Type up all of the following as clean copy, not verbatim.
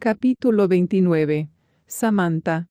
Capítulo 29. Samantha.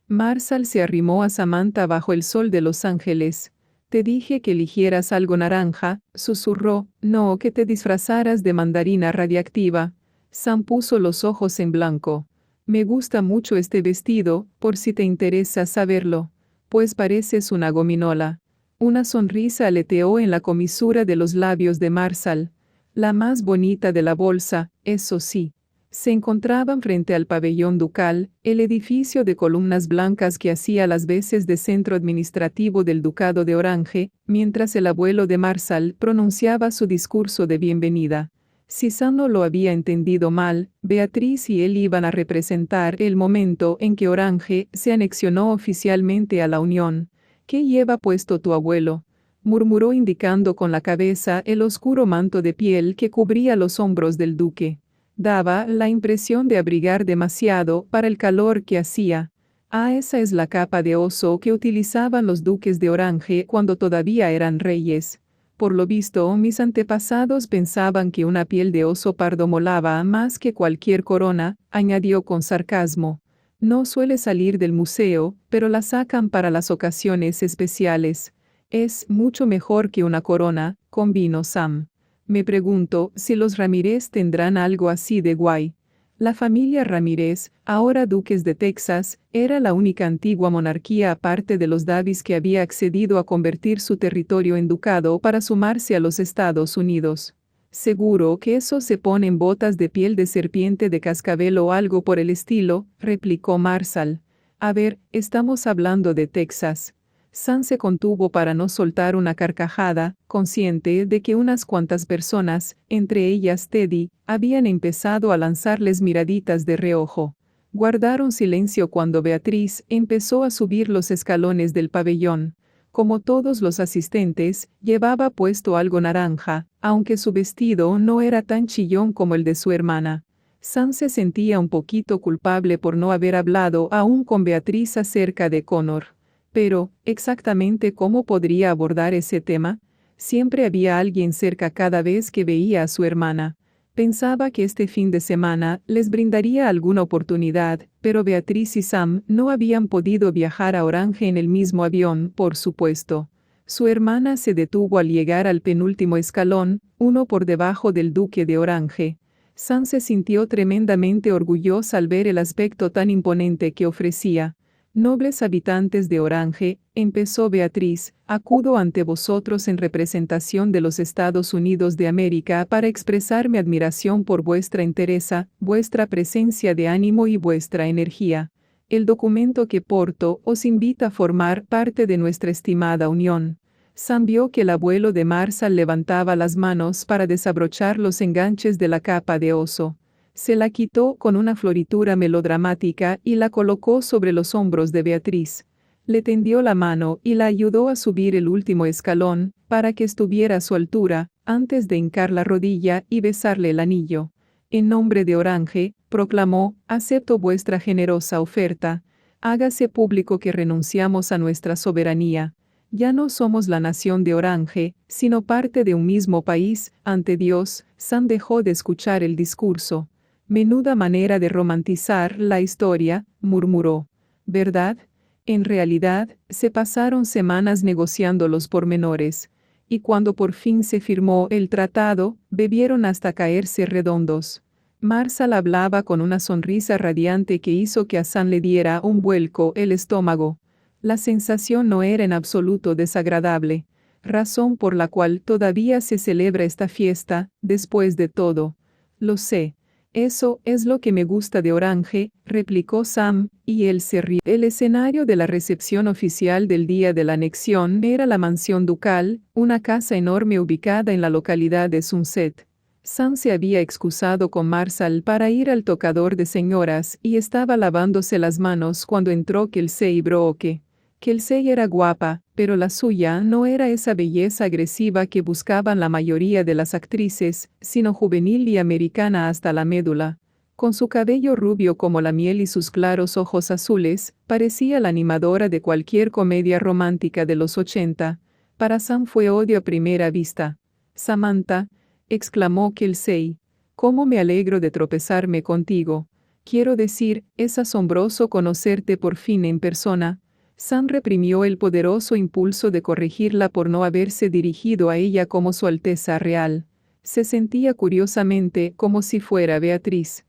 Marshall se arrimó a Samantha bajo el sol de Los Ángeles. Te dije que eligieras algo naranja, susurró, no que te disfrazaras de mandarina radiactiva. Sam puso los ojos en blanco. Me gusta mucho este vestido, por si te interesa saberlo. Pues pareces una gominola. Una sonrisa aleteó en la comisura de los labios de Marshall. La más bonita de la bolsa, eso sí. Se encontraban frente al pabellón ducal, el edificio de columnas blancas que hacía las veces de centro administrativo del Ducado de Orange, mientras el abuelo de Marshall pronunciaba su discurso de bienvenida. Si Sam no lo había entendido mal, Beatriz y él iban a representar el momento en que Orange se anexionó oficialmente a la Unión. ¿Qué lleva puesto tu abuelo?, murmuró indicando con la cabeza el oscuro manto de piel que cubría los hombros del duque. Daba la impresión de abrigar demasiado para el calor que hacía. Esa es la capa de oso que utilizaban los duques de Orange cuando todavía eran reyes. Por lo visto, mis antepasados pensaban que una piel de oso pardo molaba más que cualquier corona, añadió con sarcasmo. No suele salir del museo, pero la sacan para las ocasiones especiales. Es mucho mejor que una corona, convino Sam. Me pregunto si los Ramírez tendrán algo así de guay. La familia Ramírez, ahora duques de Texas, era la única antigua monarquía aparte de los Davis que había accedido a convertir su territorio en ducado para sumarse a los Estados Unidos. Seguro que eso se ponen botas de piel de serpiente de cascabel o algo por el estilo, replicó Marshall. A ver, estamos hablando de Texas. Sam se contuvo para no soltar una carcajada, consciente de que unas cuantas personas, entre ellas Teddy, habían empezado a lanzarles miraditas de reojo. Guardaron silencio cuando Beatriz empezó a subir los escalones del pabellón. Como todos los asistentes, llevaba puesto algo naranja, aunque su vestido no era tan chillón como el de su hermana. Sam se sentía un poquito culpable por no haber hablado aún con Beatriz acerca de Connor. Pero, exactamente cómo podría abordar ese tema. Siempre había alguien cerca cada vez que veía a su hermana. Pensaba que este fin de semana les brindaría alguna oportunidad, pero Beatriz y Sam no habían podido viajar a Orange en el mismo avión, por supuesto. Su hermana se detuvo al llegar al penúltimo escalón, uno por debajo del duque de Orange. Sam se sintió tremendamente orgullosa al ver el aspecto tan imponente que ofrecía. Nobles habitantes de Orange, empezó Beatriz, acudo ante vosotros en representación de los Estados Unidos de América para expresar mi admiración por vuestra entereza, vuestra presencia de ánimo y vuestra energía. El documento que porto os invita a formar parte de nuestra estimada unión. Sam vio que el abuelo de Marshall levantaba las manos para desabrochar los enganches de la capa de oso. Se la quitó con una floritura melodramática y la colocó sobre los hombros de Beatriz. Le tendió la mano y la ayudó a subir el último escalón, para que estuviera a su altura, antes de hincar la rodilla y besarle el anillo. En nombre de Orange, proclamó, acepto vuestra generosa oferta. Hágase público que renunciamos a nuestra soberanía. Ya no somos la nación de Orange, sino parte de un mismo país, ante Dios. Sam dejó de escuchar el discurso. Menuda manera de romantizar la historia, murmuró. ¿Verdad? En realidad, se pasaron semanas negociando los pormenores, y cuando por fin se firmó el tratado, bebieron hasta caerse redondos. Marshall hablaba con una sonrisa radiante que hizo que a Sam le diera un vuelco el estómago. La sensación no era en absoluto desagradable, razón por la cual todavía se celebra esta fiesta, después de todo. Lo sé. Eso es lo que me gusta de Orange, replicó Sam, y él se rió. El escenario de la recepción oficial del día de la anexión era la mansión ducal, una casa enorme ubicada en la localidad de Sunset. Sam se había excusado con Marshall para ir al tocador de señoras y estaba lavándose las manos cuando entró Kelsey Brooke. Kelsey era guapa, pero la suya no era esa belleza agresiva que buscaban la mayoría de las actrices, sino juvenil y americana hasta la médula. Con su cabello rubio como la miel y sus claros ojos azules, parecía la animadora de cualquier comedia romántica de los 80. Para Sam fue odio a primera vista. Samantha, exclamó Kelsey. cómo me alegro de tropezarme contigo. Quiero decir, es asombroso conocerte por fin en persona. Sam reprimió el poderoso impulso de corregirla por no haberse dirigido a ella como Su Alteza Real. Se sentía curiosamente como si fuera Beatriz.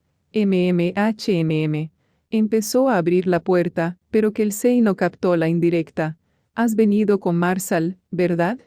Empezó a abrir la puerta, pero Kelsey no captó la indirecta. «Has venido con Marshall, ¿verdad?»,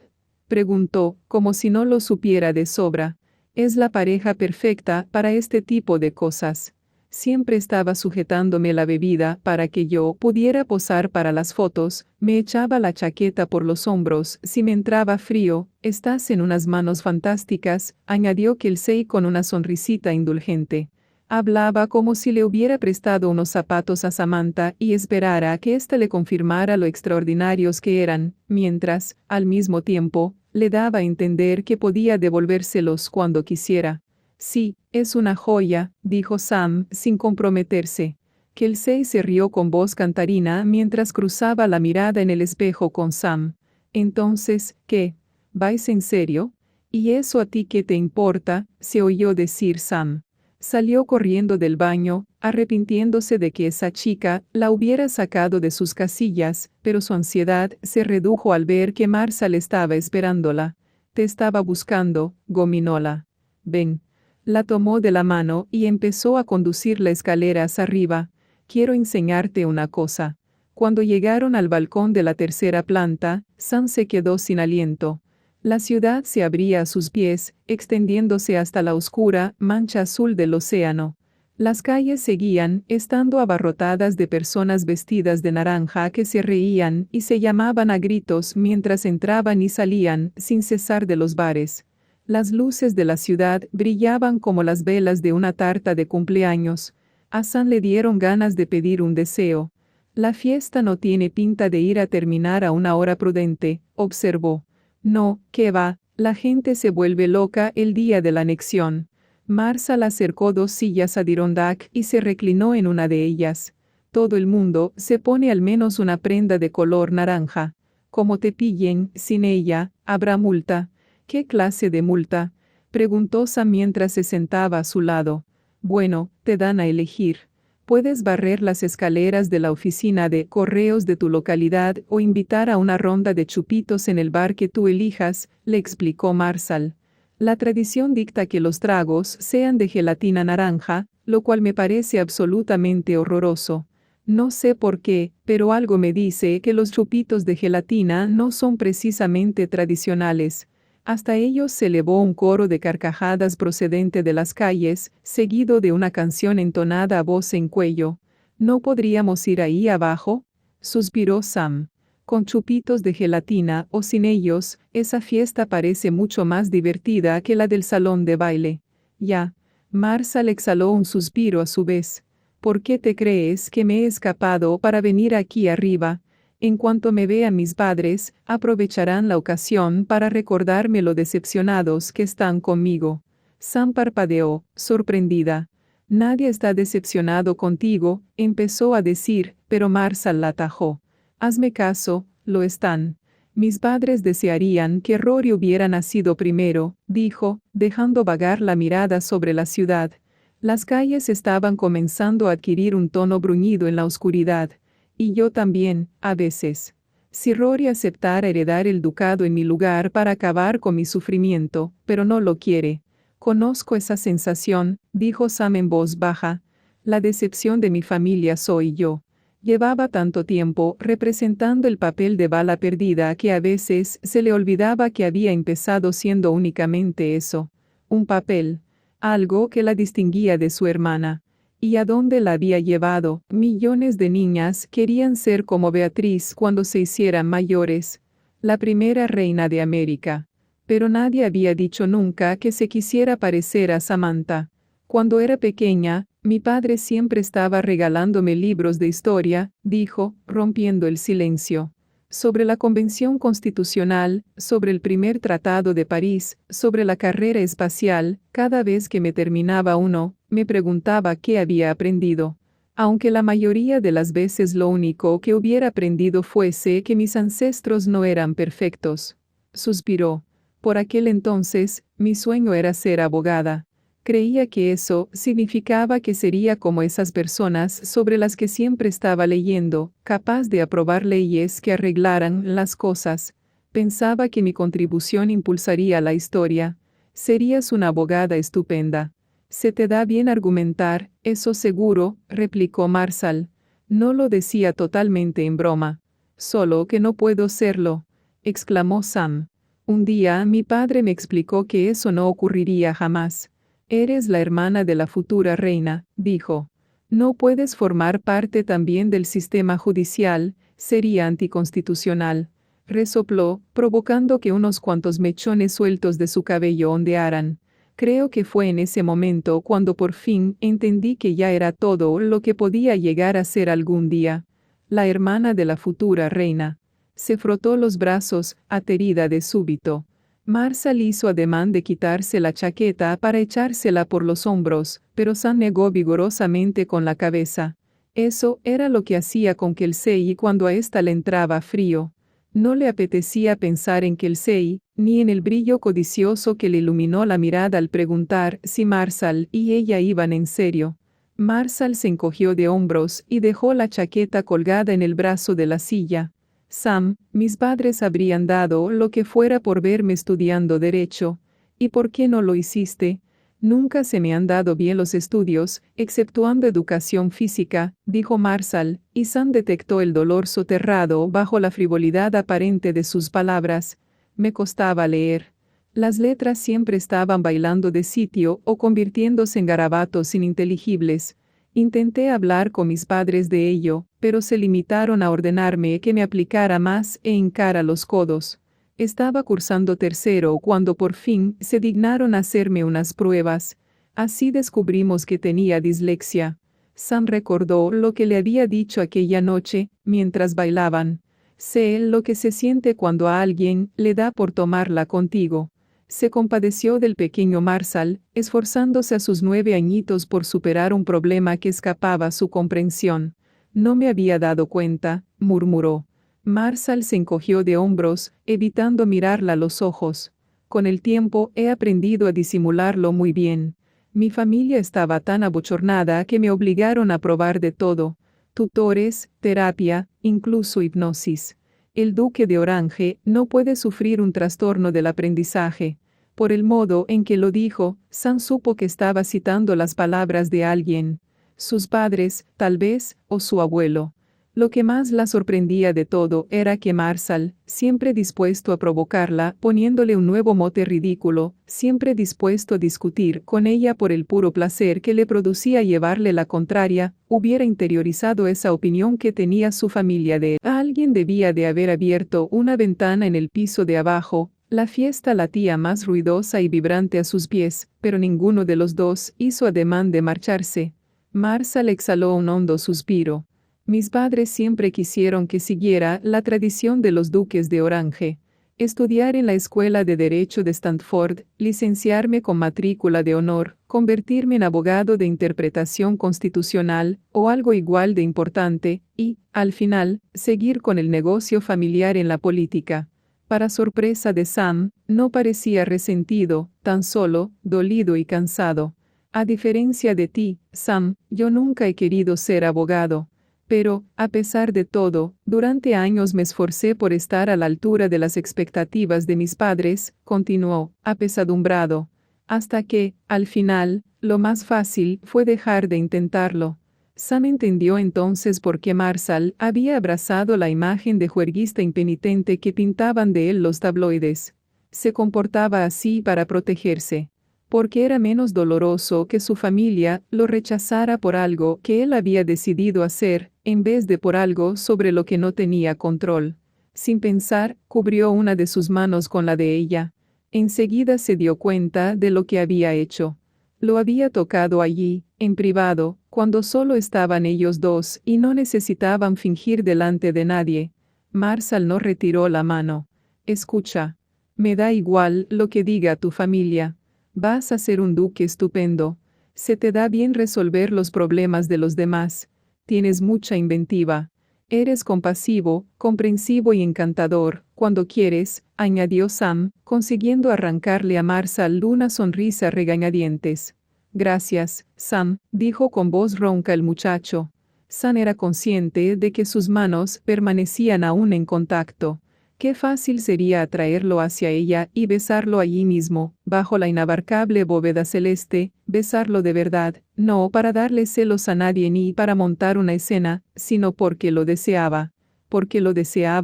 preguntó, como si no lo supiera de sobra. «Es la pareja perfecta para este tipo de cosas. Siempre estaba sujetándome la bebida para que yo pudiera posar para las fotos, me echaba la chaqueta por los hombros si me entraba frío. Estás en unas manos fantásticas», añadió Kelsey con una sonrisita indulgente. Hablaba como si le hubiera prestado unos zapatos a Samantha y esperara que ésta le confirmara lo extraordinarios que eran, mientras, al mismo tiempo, le daba a entender que podía devolvérselos cuando quisiera. «Sí, es una joya», dijo Sam, sin comprometerse. Kelsey se rió con voz cantarina mientras cruzaba la mirada en el espejo con Sam. «Entonces, ¿qué? ¿Vais en serio? ¿Y eso a ti qué te importa?», se oyó decir Sam. Salió corriendo del baño, arrepintiéndose de que esa chica la hubiera sacado de sus casillas, pero su ansiedad se redujo al ver que Marshall estaba esperándola. «Te estaba buscando, gominola. Ven». La tomó de la mano y empezó a conducirla escaleras arriba. «Quiero enseñarte una cosa». Cuando llegaron al balcón de la tercera planta, Sam se quedó sin aliento. La ciudad se abría a sus pies, extendiéndose hasta la oscura mancha azul del océano. Las calles seguían estando abarrotadas de personas vestidas de naranja que se reían y se llamaban a gritos mientras entraban y salían sin cesar de los bares. Las luces de la ciudad brillaban como las velas de una tarta de cumpleaños. A Sam le dieron ganas de pedir un deseo. «La fiesta no tiene pinta de ir a terminar a una hora prudente», observó. «No, ¿qué va? La gente se vuelve loca el día de la anexión». Marshall acercó 2 sillas a Adirondack y se reclinó en una de ellas. «Todo el mundo se pone al menos una prenda de color naranja. Como te pillen sin ella, habrá multa». «¿Qué clase de multa?», preguntó Sam mientras se sentaba a su lado. «Bueno, te dan a elegir. Puedes barrer las escaleras de la oficina de correos de tu localidad o invitar a una ronda de chupitos en el bar que tú elijas», le explicó Marshall. «La tradición dicta que los tragos sean de gelatina naranja, lo cual me parece absolutamente horroroso. No sé por qué, pero algo me dice que los chupitos de gelatina no son precisamente tradicionales». Hasta ellos se elevó un coro de carcajadas procedente de las calles, seguido de una canción entonada a voz en cuello. «¿No podríamos ir ahí abajo?», suspiró Sam. «Con chupitos de gelatina o sin ellos, esa fiesta parece mucho más divertida que la del salón de baile». «Ya». Marshall exhaló un suspiro a su vez. «¿Por qué te crees que me he escapado para venir aquí arriba? En cuanto me vean mis padres, aprovecharán la ocasión para recordarme lo decepcionados que están conmigo». Sam parpadeó, sorprendida. «Nadie está decepcionado contigo», empezó a decir, pero Marshall la atajó. «Hazme caso, lo están. Mis padres desearían que Rory hubiera nacido primero», dijo, dejando vagar la mirada sobre la ciudad. Las calles estaban comenzando a adquirir un tono bruñido en la oscuridad. «Y yo también, a veces. Si Rory aceptara heredar el ducado en mi lugar para acabar con mi sufrimiento, pero no lo quiere». «Conozco esa sensación», dijo Sam en voz baja. «La decepción de mi familia soy yo. Llevaba tanto tiempo representando el papel de bala perdida que a veces se le olvidaba que había empezado siendo únicamente eso. Un papel. Algo que la distinguía de su hermana. ¿Y a dónde la había llevado? Millones de niñas querían ser como Beatriz cuando se hicieran mayores. La primera reina de América. Pero nadie había dicho nunca que se quisiera parecer a Samantha. Cuando era pequeña, mi padre siempre estaba regalándome libros de historia», dijo, rompiendo el silencio. «Sobre la Convención Constitucional, sobre el primer Tratado de París, sobre la carrera espacial. Cada vez que me terminaba uno, me preguntaba qué había aprendido. Aunque la mayoría de las veces lo único que hubiera aprendido fuese que mis ancestros no eran perfectos». Suspiró. «Por aquel entonces, mi sueño era ser abogada». Creía que eso significaba que sería como esas personas sobre las que siempre estaba leyendo, capaz de aprobar leyes que arreglaran las cosas. Pensaba que mi contribución impulsaría la historia. Serías una abogada estupenda. Se te da bien argumentar, eso seguro, replicó Marshall. No lo decía totalmente en broma. Solo que no puedo serlo, exclamó Sam. Un día mi padre me explicó que eso no ocurriría jamás. Eres la hermana de la futura reina, dijo. No puedes formar parte también del sistema judicial, sería anticonstitucional. Resopló, provocando que unos cuantos mechones sueltos de su cabello ondearan. Creo que fue en ese momento cuando por fin entendí que ya era todo lo que podía llegar a ser algún día. La hermana de la futura reina. Se frotó los brazos, aterida de súbito. Marshall hizo ademán de quitarse la chaqueta para echársela por los hombros, pero Sam negó vigorosamente con la cabeza. Eso era lo que hacía con Kelsey cuando a ésta le entraba frío. No le apetecía pensar en Kelsey, ni en el brillo codicioso que le iluminó la mirada al preguntar si Marshall y ella iban en serio. Marshall se encogió de hombros y dejó la chaqueta colgada en el brazo de la silla. Sam, mis padres habrían dado lo que fuera por verme estudiando derecho. ¿Y por qué no lo hiciste? Nunca se me han dado bien los estudios, exceptuando educación física, dijo Marshall, y Sam detectó el dolor soterrado bajo la frivolidad aparente de sus palabras. Me costaba leer. Las letras siempre estaban bailando de sitio o convirtiéndose en garabatos ininteligibles. Intenté hablar con mis padres de ello, pero se limitaron a ordenarme que me aplicara más e hincara los codos. Estaba cursando tercero cuando por fin se dignaron hacerme unas pruebas. Así descubrimos que tenía dislexia. Sam recordó lo que le había dicho aquella noche, mientras bailaban. Sé lo que se siente cuando a alguien le da por tomarla contigo. Se compadeció del pequeño Marshall, esforzándose a sus 9 añitos por superar un problema que escapaba a su comprensión. No me había dado cuenta, murmuró. Marshall se encogió de hombros, evitando mirarla a los ojos. Con el tiempo he aprendido a disimularlo muy bien. Mi familia estaba tan abochornada que me obligaron a probar de todo. Tutores, terapia, incluso hipnosis. El duque de Orange no puede sufrir un trastorno del aprendizaje. Por el modo en que lo dijo, Sam supo que estaba citando las palabras de alguien. Sus padres, tal vez, o su abuelo. Lo que más la sorprendía de todo era que Marshall, siempre dispuesto a provocarla, poniéndole un nuevo mote ridículo, siempre dispuesto a discutir con ella por el puro placer que le producía llevarle la contraria, hubiera interiorizado esa opinión que tenía su familia de él. Alguien debía de haber abierto una ventana en el piso de abajo. La fiesta latía más ruidosa y vibrante a sus pies, pero ninguno de los dos hizo ademán de marcharse. Marshall exhaló un hondo suspiro. Mis padres siempre quisieron que siguiera la tradición de los duques de Orange. Estudiar en la Escuela de Derecho de Stanford, licenciarme con matrícula de honor, convertirme en abogado de interpretación constitucional, o algo igual de importante, y, al final, seguir con el negocio familiar en la política. Para sorpresa de Sam, no parecía resentido, tan solo, dolido y cansado. A diferencia de ti, Sam, yo nunca he querido ser abogado. Pero, a pesar de todo, durante años me esforcé por estar a la altura de las expectativas de mis padres, continuó, apesadumbrado. Hasta que, al final, lo más fácil fue dejar de intentarlo. Sam entendió entonces por qué Marshall había abrazado la imagen de juerguista impenitente que pintaban de él los tabloides. Se comportaba así para protegerse. Porque era menos doloroso que su familia lo rechazara por algo que él había decidido hacer, en vez de por algo sobre lo que no tenía control. Sin pensar, cubrió una de sus manos con la de ella. Enseguida se dio cuenta de lo que había hecho. Lo había tocado allí, en privado, cuando solo estaban ellos dos y no necesitaban fingir delante de nadie. Marshall no retiró la mano. Escucha. Me da igual lo que diga tu familia. Vas a ser un duque estupendo. Se te da bien resolver los problemas de los demás. Tienes mucha inventiva. Eres compasivo, comprensivo y encantador, cuando quieres, añadió Sam, consiguiendo arrancarle a Marshall una sonrisa regañadientes. Gracias, Sam, dijo con voz ronca el muchacho. Sam era consciente de que sus manos permanecían aún en contacto. Qué fácil sería atraerlo hacia ella y besarlo allí mismo, bajo la inabarcable bóveda celeste, besarlo de verdad, no para darle celos a nadie ni para montar una escena, sino porque lo deseaba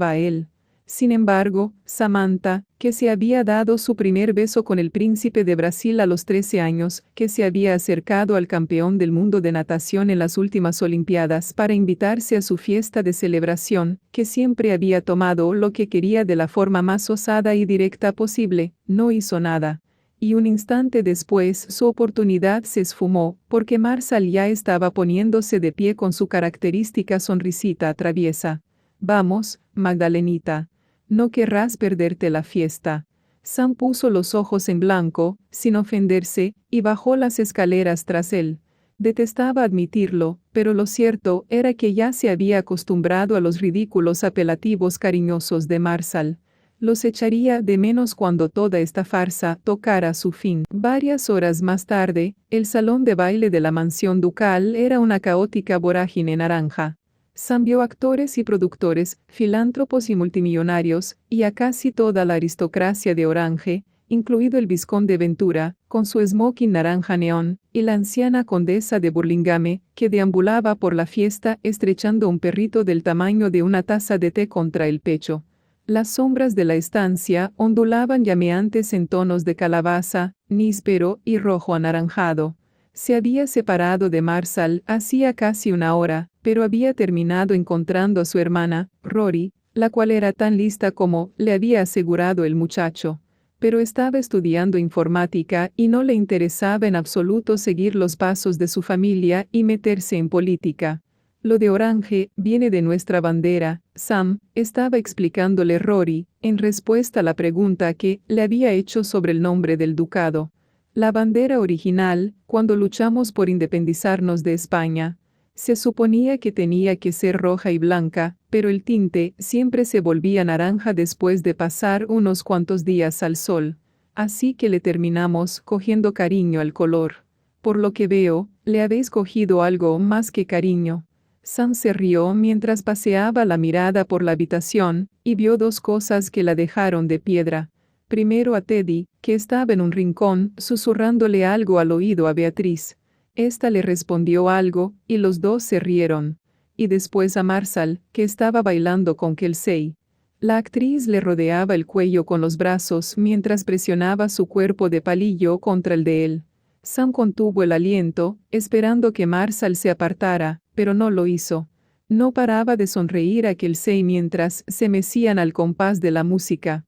a él. Sin embargo, Samantha, que se había dado su primer beso con el príncipe de Brasil a los 13 años, que se había acercado al campeón del mundo de natación en las últimas Olimpiadas para invitarse a su fiesta de celebración, que siempre había tomado lo que quería de la forma más osada y directa posible, no hizo nada. Y un instante después su oportunidad se esfumó, porque Marshall ya estaba poniéndose de pie con su característica sonrisita traviesa. Vamos, Magdalenita. No querrás perderte la fiesta. Sam puso los ojos en blanco, sin ofenderse, y bajó las escaleras tras él. Detestaba admitirlo, pero lo cierto era que ya se había acostumbrado a los ridículos apelativos cariñosos de Marshall. Los echaría de menos cuando toda esta farsa tocara su fin. Varias horas más tarde, el salón de baile de la mansión ducal era una caótica vorágine naranja. Sam vio actores y productores, filántropos y multimillonarios, y a casi toda la aristocracia de Orange, incluido el vizconde Ventura, con su smoking naranja neón, y la anciana condesa de Burlingame, que deambulaba por la fiesta estrechando un perrito del tamaño de una taza de té contra el pecho. Las sombras de la estancia ondulaban llameantes en tonos de calabaza, níspero y rojo anaranjado. Se había separado de Marshall hacía casi una hora, pero había terminado encontrando a su hermana, Rory, la cual era tan lista como le había asegurado el muchacho. Pero estaba estudiando informática y no le interesaba en absoluto seguir los pasos de su familia y meterse en política. Lo de Orange viene de nuestra bandera, Sam, estaba explicándole Rory, en respuesta a la pregunta que le había hecho sobre el nombre del ducado. La bandera original, cuando luchamos por independizarnos de España, se suponía que tenía que ser roja y blanca, pero el tinte siempre se volvía naranja después de pasar unos cuantos días al sol. Así que le terminamos cogiendo cariño al color. Por lo que veo, le habéis cogido algo más que cariño. Sam se rió mientras paseaba la mirada por la habitación, y vio dos cosas que la dejaron de piedra. Primero a Teddy, que estaba en un rincón, susurrándole algo al oído a Beatriz. Esta le respondió algo, y los dos se rieron. Y después a Marshall, que estaba bailando con Kelsey. La actriz le rodeaba el cuello con los brazos mientras presionaba su cuerpo de palillo contra el de él. Sam contuvo el aliento, esperando que Marshall se apartara, pero no lo hizo. No paraba de sonreír a Kelsey mientras se mecían al compás de la música.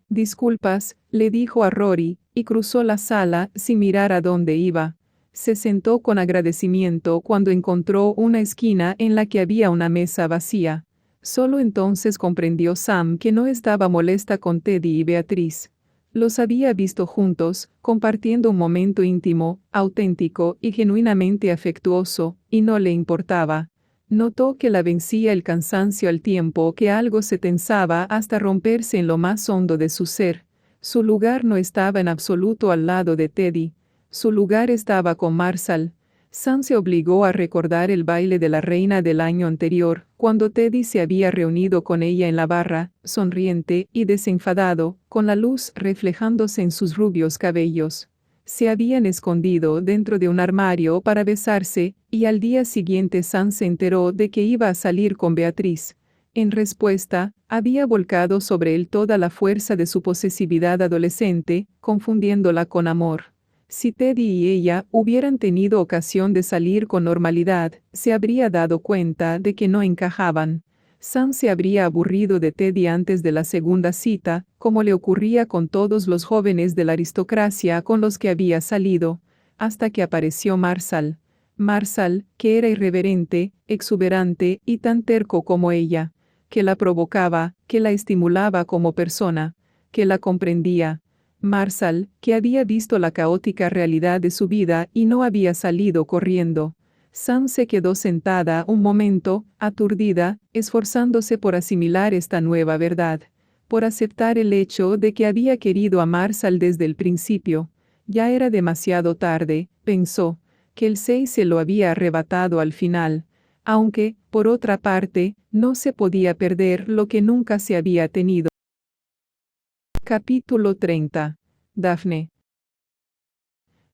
Disculpas, le dijo a Rory, y cruzó la sala sin mirar a dónde iba. Se sentó con agradecimiento cuando encontró una esquina en la que había una mesa vacía. Solo entonces comprendió Sam que no estaba molesta con Teddy y Beatriz. Los había visto juntos, compartiendo un momento íntimo, auténtico y genuinamente afectuoso, y no le importaba. Notó que la vencía el cansancio al tiempo que algo se tensaba hasta romperse en lo más hondo de su ser. Su lugar no estaba en absoluto al lado de Teddy. Su lugar estaba con Marshall. Sam se obligó a recordar el baile de la reina del año anterior, cuando Teddy se había reunido con ella en la barra, sonriente y desenfadado, con la luz reflejándose en sus rubios cabellos. Se habían escondido dentro de un armario para besarse, y al día siguiente Sam se enteró de que iba a salir con Beatriz. En respuesta, había volcado sobre él toda la fuerza de su posesividad adolescente, confundiéndola con amor. Si Teddy y ella hubieran tenido ocasión de salir con normalidad, se habría dado cuenta de que no encajaban. Sam se habría aburrido de Teddy antes de la segunda cita, como le ocurría con todos los jóvenes de la aristocracia con los que había salido, hasta que apareció Marshall. Marshall, que era irreverente, exuberante y tan terco como ella, que la provocaba, que la estimulaba como persona, que la comprendía. Marshall, que había visto la caótica realidad de su vida y no había salido corriendo. Sam se quedó sentada un momento, aturdida, esforzándose por asimilar esta nueva verdad, por aceptar el hecho de que había querido a Marshall desde el principio. Ya era demasiado tarde, pensó, que el 6 se lo había arrebatado al final, aunque, por otra parte, no se podía perder lo que nunca se había tenido. Capítulo 30. Daphne.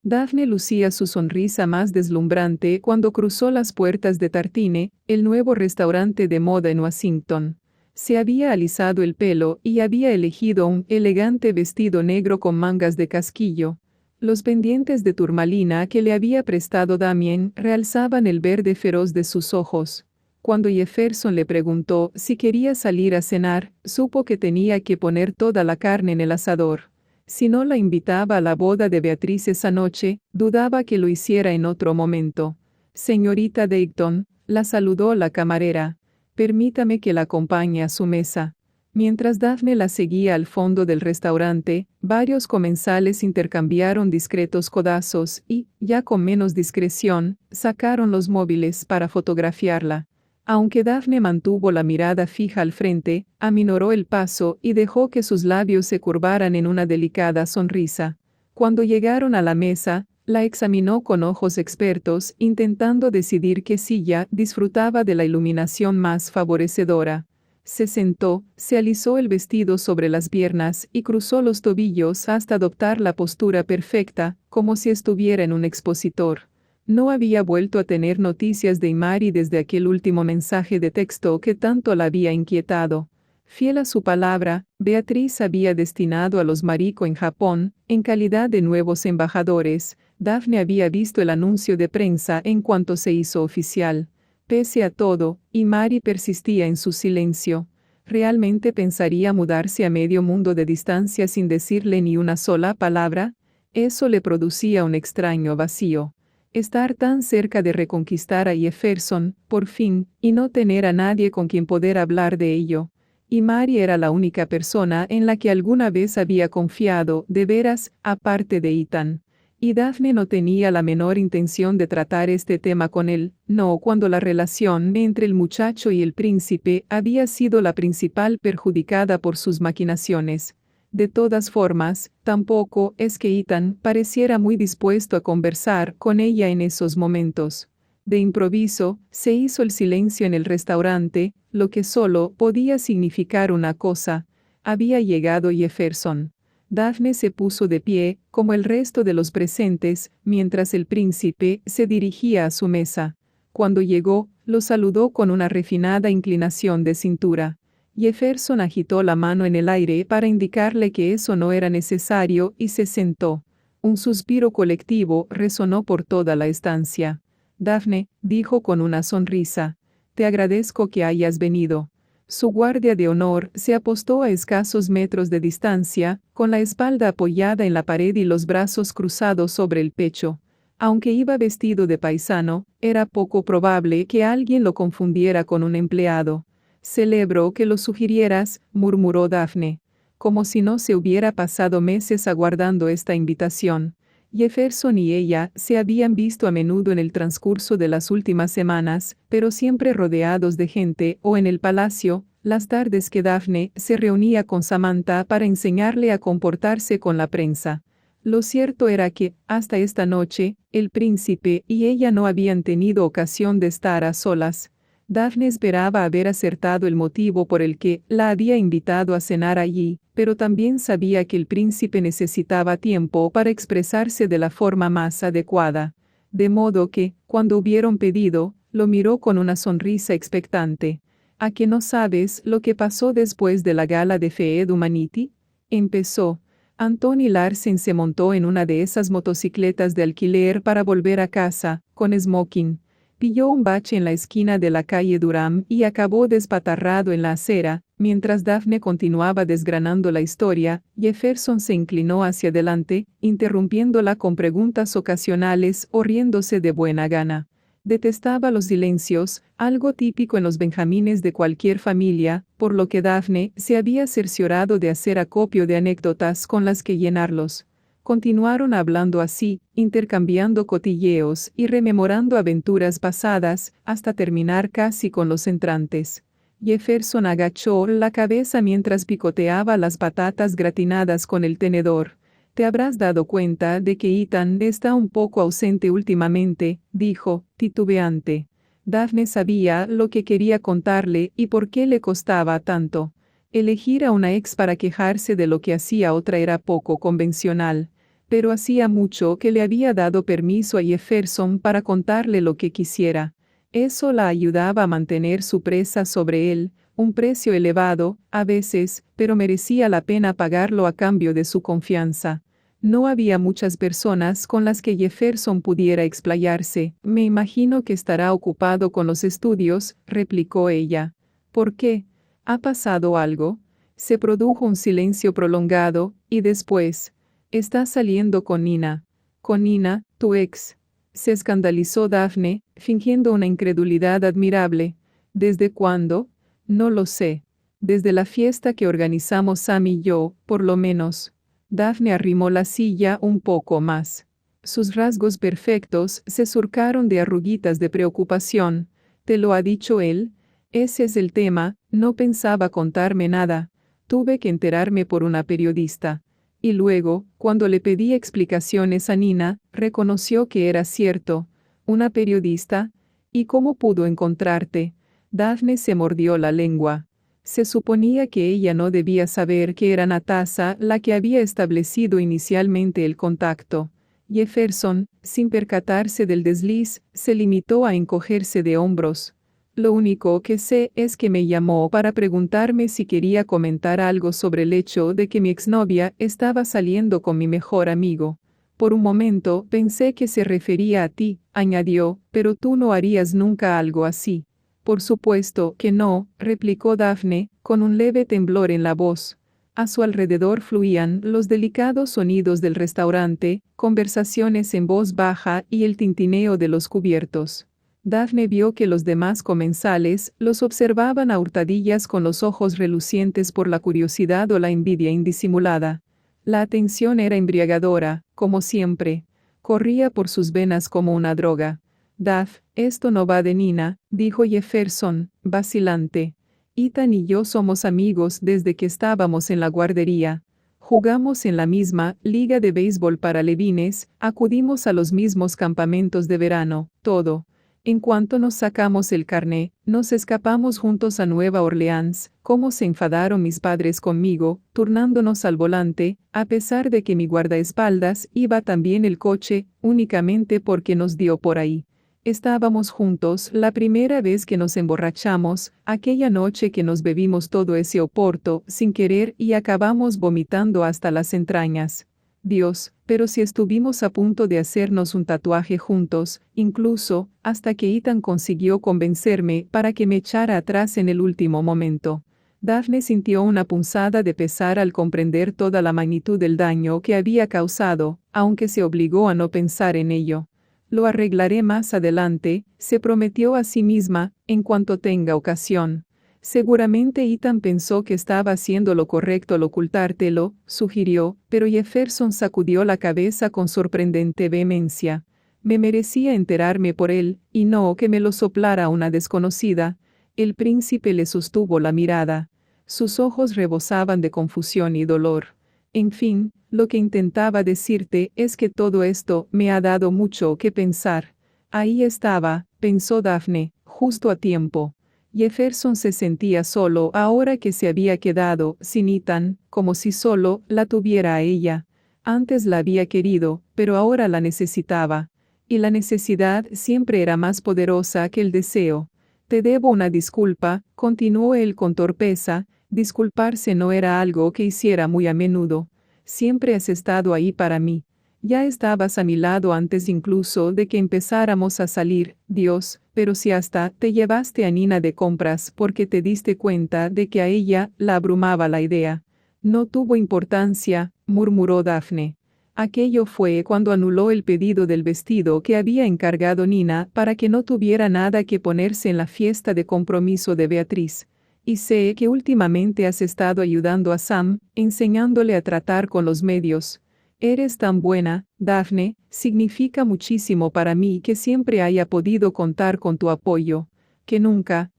Daphne lucía su sonrisa más deslumbrante cuando cruzó las puertas de Tartine, el nuevo restaurante de moda en Washington. Se había alisado el pelo y había elegido un elegante vestido negro con mangas de casquillo. Los pendientes de turmalina que le había prestado Damien realzaban el verde feroz de sus ojos. Cuando Jefferson le preguntó si quería salir a cenar, supo que tenía que poner toda la carne en el asador. Si no la invitaba a la boda de Beatriz esa noche, dudaba que lo hiciera en otro momento. Señorita Dayton, la saludó la camarera. Permítame que la acompañe a su mesa. Mientras Daphne la seguía al fondo del restaurante, varios comensales intercambiaron discretos codazos y, ya con menos discreción, sacaron los móviles para fotografiarla. Aunque Daphne mantuvo la mirada fija al frente, aminoró el paso y dejó que sus labios se curvaran en una delicada sonrisa. Cuando llegaron a la mesa, la examinó con ojos expertos, intentando decidir qué silla disfrutaba de la iluminación más favorecedora. Se sentó, se alisó el vestido sobre las piernas y cruzó los tobillos hasta adoptar la postura perfecta, como si estuviera en un expositor. No había vuelto a tener noticias de Imari desde aquel último mensaje de texto que tanto la había inquietado. Fiel a su palabra, Beatriz había destinado a los Mariko en Japón, en calidad de nuevos embajadores. Daphne había visto el anuncio de prensa en cuanto se hizo oficial. Pese a todo, Imari persistía en su silencio. ¿Realmente pensaría mudarse a medio mundo de distancia sin decirle ni una sola palabra? Eso le producía un extraño vacío. Estar tan cerca de reconquistar a Jefferson, por fin, y no tener a nadie con quien poder hablar de ello. Y Mary era la única persona en la que alguna vez había confiado, de veras, aparte de Ethan. Y Daphne no tenía la menor intención de tratar este tema con él, no cuando la relación entre el muchacho y el príncipe había sido la principal perjudicada por sus maquinaciones. De todas formas, tampoco es que Ethan pareciera muy dispuesto a conversar con ella en esos momentos. De improviso, se hizo el silencio en el restaurante, lo que solo podía significar una cosa: había llegado Jefferson. Daphne se puso de pie, como el resto de los presentes, mientras el príncipe se dirigía a su mesa. Cuando llegó, lo saludó con una refinada inclinación de cintura. Jefferson agitó la mano en el aire para indicarle que eso no era necesario y se sentó. Un suspiro colectivo resonó por toda la estancia. Daphne, dijo con una sonrisa, te agradezco que hayas venido. Su guardia de honor se apostó a escasos metros de distancia, con la espalda apoyada en la pared y los brazos cruzados sobre el pecho. Aunque iba vestido de paisano, era poco probable que alguien lo confundiera con un empleado. Celebro que lo sugirieras, murmuró Daphne, como si no se hubiera pasado meses aguardando esta invitación. Jefferson y ella se habían visto a menudo en el transcurso de las últimas semanas, pero siempre rodeados de gente o en el palacio, las tardes que Daphne se reunía con Samantha para enseñarle a comportarse con la prensa. Lo cierto era que, hasta esta noche, el príncipe y ella no habían tenido ocasión de estar a solas. Daphne esperaba haber acertado el motivo por el que la había invitado a cenar allí, pero también sabía que el príncipe necesitaba tiempo para expresarse de la forma más adecuada. De modo que, cuando hubieron pedido, lo miró con una sonrisa expectante. ¿A que no sabes lo que pasó después de la gala de Feed Humanity? Empezó. Anthony Larsen se montó en una de esas motocicletas de alquiler para volver a casa, con smoking. Pilló un bache en la esquina de la calle Durham y acabó despatarrado en la acera. Mientras Daphne continuaba desgranando la historia, Jefferson se inclinó hacia adelante, interrumpiéndola con preguntas ocasionales o riéndose de buena gana. Detestaba los silencios, algo típico en los benjamines de cualquier familia, por lo que Daphne se había cerciorado de hacer acopio de anécdotas con las que llenarlos. Continuaron hablando así, intercambiando cotilleos y rememorando aventuras pasadas, hasta terminar casi con los entrantes. Jefferson agachó la cabeza mientras picoteaba las patatas gratinadas con el tenedor. Te habrás dado cuenta de que Ethan está un poco ausente últimamente, dijo, titubeante. Daphne sabía lo que quería contarle y por qué le costaba tanto. Elegir a una ex para quejarse de lo que hacía otra era poco convencional, pero hacía mucho que le había dado permiso a Jefferson para contarle lo que quisiera. Eso la ayudaba a mantener su presa sobre él, un precio elevado, a veces, pero merecía la pena pagarlo a cambio de su confianza. No había muchas personas con las que Jefferson pudiera explayarse. Me imagino que estará ocupado con los estudios, replicó ella. ¿Por qué? ¿Ha pasado algo? Se produjo un silencio prolongado, y después, «Estás saliendo con Nina». «¿Con Nina, tu ex?», se escandalizó Daphne, fingiendo una incredulidad admirable. «¿Desde cuándo?» «No lo sé. Desde la fiesta que organizamos Sam y yo, por lo menos». Daphne arrimó la silla un poco más. Sus rasgos perfectos se surcaron de arruguitas de preocupación. «¿Te lo ha dicho él?» «Ese es el tema, no pensaba contarme nada. Tuve que enterarme por una periodista». Y luego, cuando le pedí explicaciones a Nina, reconoció que era cierto. «¿Una periodista? ¿Y cómo pudo encontrarte?» Daphne se mordió la lengua. Se suponía que ella no debía saber que era Natasha la que había establecido inicialmente el contacto. Jefferson, sin percatarse del desliz, se limitó a encogerse de hombros. «Lo único que sé es que me llamó para preguntarme si quería comentar algo sobre el hecho de que mi exnovia estaba saliendo con mi mejor amigo. Por un momento pensé que se refería a ti», añadió, «pero tú no harías nunca algo así». «Por supuesto que no», replicó Daphne, con un leve temblor en la voz. A su alrededor fluían los delicados sonidos del restaurante, conversaciones en voz baja y el tintineo de los cubiertos. Daphne vio que los demás comensales los observaban a hurtadillas con los ojos relucientes por la curiosidad o la envidia indisimulada. La atención era embriagadora, como siempre. Corría por sus venas como una droga. «Daph, esto no va de Nina», dijo Jefferson, vacilante. «Ethan y yo somos amigos desde que estábamos en la guardería. Jugamos en la misma liga de béisbol para levines, acudimos a los mismos campamentos de verano, todo. En cuanto nos sacamos el carné, nos escapamos juntos a Nueva Orleans. Cómo se enfadaron mis padres conmigo, turnándonos al volante, a pesar de que mi guardaespaldas iba también el coche, únicamente porque nos dio por ahí. Estábamos juntos la primera vez que nos emborrachamos, aquella noche que nos bebimos todo ese oporto sin querer y acabamos vomitando hasta las entrañas. Dios, pero si estuvimos a punto de hacernos un tatuaje juntos, incluso, hasta que Ethan consiguió convencerme para que me echara atrás en el último momento». Daphne sintió una punzada de pesar al comprender toda la magnitud del daño que había causado, aunque se obligó a no pensar en ello. «Lo arreglaré más adelante», se prometió a sí misma, «en cuanto tenga ocasión». «Seguramente Ethan pensó que estaba haciendo lo correcto al ocultártelo», sugirió, pero Jefferson sacudió la cabeza con sorprendente vehemencia. «Me merecía enterarme por él, y no que me lo soplara una desconocida». El príncipe le sostuvo la mirada. Sus ojos rebosaban de confusión y dolor. «En fin, lo que intentaba decirte es que todo esto me ha dado mucho que pensar». Ahí estaba, pensó Daphne, justo a tiempo. Jefferson se sentía solo ahora que se había quedado sin Ethan, como si solo la tuviera a ella. Antes la había querido, pero ahora la necesitaba. Y la necesidad siempre era más poderosa que el deseo. «Te debo una disculpa», continuó él con torpeza. Disculparse no era algo que hiciera muy a menudo. «Siempre has estado ahí para mí. Ya estabas a mi lado antes incluso de que empezáramos a salir, Dios, pero si hasta te llevaste a Nina de compras porque te diste cuenta de que a ella la abrumaba la idea». «No tuvo importancia», murmuró Daphne. «Aquello fue cuando anuló el pedido del vestido que había encargado Nina para que no tuviera nada que ponerse en la fiesta de compromiso de Beatriz. Y sé que últimamente has estado ayudando a Sam, enseñándole a tratar con los medios. Eres tan buena, Daphne, significa muchísimo para mí que siempre haya podido contar con tu apoyo. Que nunca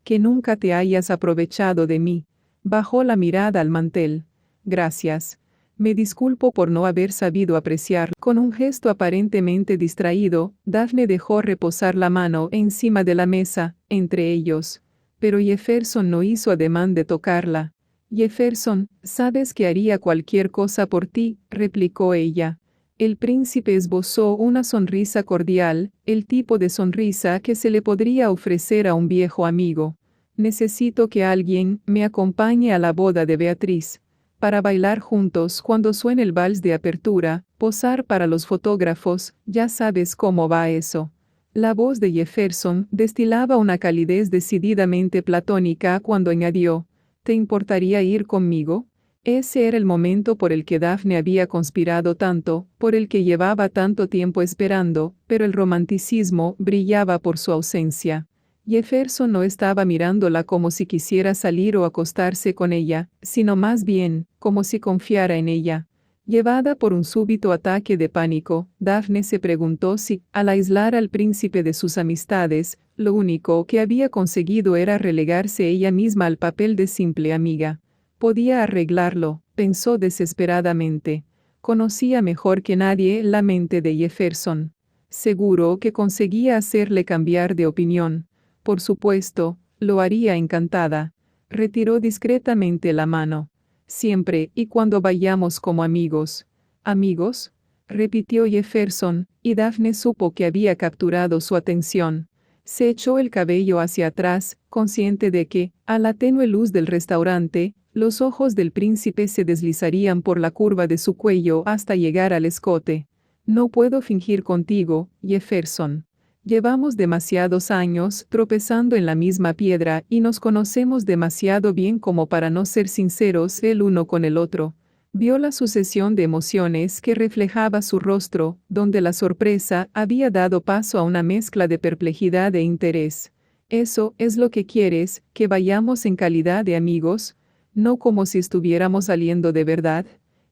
te hayas aprovechado de mí». Bajó la mirada al mantel. «Gracias». Me disculpo por no haber sabido apreciar. Con un gesto aparentemente distraído, Daphne dejó reposar la mano encima de la mesa, entre ellos. Pero Jefferson no hizo ademán de tocarla. Jefferson, sabes que haría cualquier cosa por ti, replicó ella. El príncipe esbozó una sonrisa cordial, el tipo de sonrisa que se le podría ofrecer a un viejo amigo. Necesito que alguien me acompañe a la boda de Beatriz. Para bailar juntos cuando suene el vals de apertura, posar para los fotógrafos, ya sabes cómo va eso. La voz de Jefferson destilaba una calidez decididamente platónica cuando añadió, ¿te importaría ir conmigo? Ese era el momento por el que Daphne había conspirado tanto, por el que llevaba tanto tiempo esperando, pero el romanticismo brillaba por su ausencia. Jefferson no estaba mirándola como si quisiera salir o acostarse con ella, sino más bien, como si confiara en ella. Llevada por un súbito ataque de pánico, Daphne se preguntó si, al aislar al príncipe de sus amistades, lo único que había conseguido era relegarse ella misma al papel de simple amiga. Podía arreglarlo, pensó desesperadamente. Conocía mejor que nadie la mente de Jefferson. Seguro que conseguía hacerle cambiar de opinión. Por supuesto, lo haría encantada. Retiró discretamente la mano. Siempre y cuando vayamos como amigos. ¿Amigos? Repitió Jefferson, y Daphne supo que había capturado su atención. Se echó el cabello hacia atrás, consciente de que, a la tenue luz del restaurante, los ojos del príncipe se deslizarían por la curva de su cuello hasta llegar al escote. No puedo fingir contigo, Jefferson. Llevamos demasiados años tropezando en la misma piedra y nos conocemos demasiado bien como para no ser sinceros el uno con el otro. Vio la sucesión de emociones que reflejaba su rostro, donde la sorpresa había dado paso a una mezcla de perplejidad e interés. ¿Eso es lo que quieres, que vayamos en calidad de amigos? No como si estuviéramos saliendo de verdad,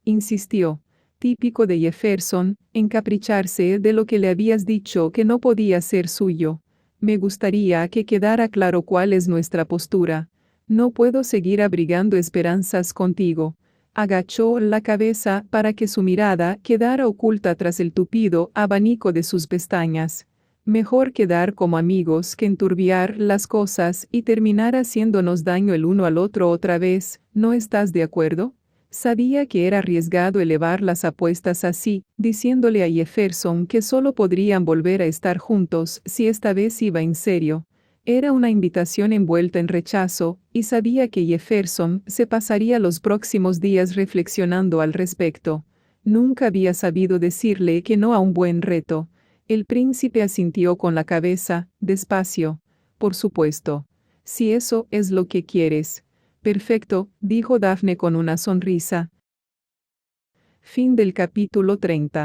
insistió. Típico de Jefferson, encapricharse de lo que le habías dicho que no podía ser suyo. Me gustaría que quedara claro cuál es nuestra postura. No puedo seguir abrigando esperanzas contigo. Agachó la cabeza para que su mirada quedara oculta tras el tupido abanico de sus pestañas. Mejor quedar como amigos que enturbiar las cosas y terminar haciéndonos daño el uno al otro otra vez, ¿no estás de acuerdo? Sabía que era arriesgado elevar las apuestas así, diciéndole a Jefferson que solo podrían volver a estar juntos si esta vez iba en serio. Era una invitación envuelta en rechazo, y sabía que Jefferson se pasaría los próximos días reflexionando al respecto. Nunca había sabido decirle que no a un buen reto. El príncipe asintió con la cabeza, despacio. Por supuesto. Si eso es lo que quieres. Perfecto, dijo Daphne con una sonrisa. Fin del capítulo 30.